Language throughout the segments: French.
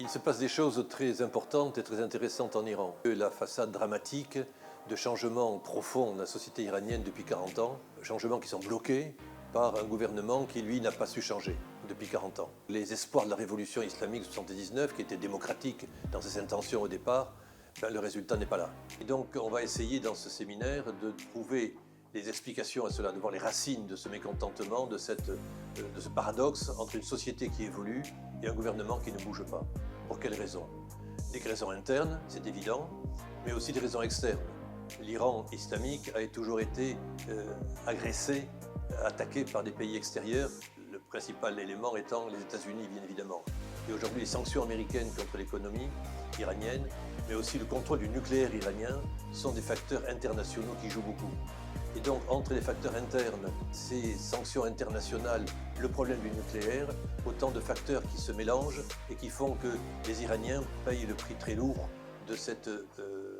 Il se passe des choses très importantes et très intéressantes en Iran. La façade dramatique de changements profonds de la société iranienne depuis 40 ans, changements qui sont bloqués par un gouvernement qui, lui, n'a pas su changer depuis 40 ans. Les espoirs de la révolution islamique de 1979, qui était démocratique dans ses intentions au départ, le résultat n'est pas là. Et donc on va essayer dans ce séminaire de trouver des explications à cela, de voir les racines de ce mécontentement, de ce paradoxe entre une société qui évolue et un gouvernement qui ne bouge pas. Pour quelles raisons? Des raisons internes, c'est évident, mais aussi des raisons externes. L'Iran islamique a toujours été agressé, attaqué par des pays extérieurs, le principal élément étant les États-Unis, bien évidemment. Et aujourd'hui, les sanctions américaines contre l'économie iranienne, mais aussi le contrôle du nucléaire iranien, sont des facteurs internationaux qui jouent beaucoup. Et donc, entre les facteurs internes, ces sanctions internationales, le problème du nucléaire, autant de facteurs qui se mélangent et qui font que les Iraniens payent le prix très lourd de cette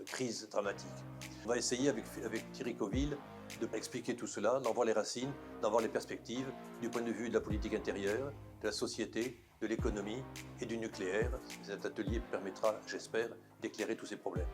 crise dramatique. On va essayer avec Thierry Coville d'expliquer tout cela, d'en voir les racines, d'en voir les perspectives du point de vue de la politique intérieure, de la société, de l'économie et du nucléaire. Cet atelier permettra, j'espère, d'éclairer tous ces problèmes.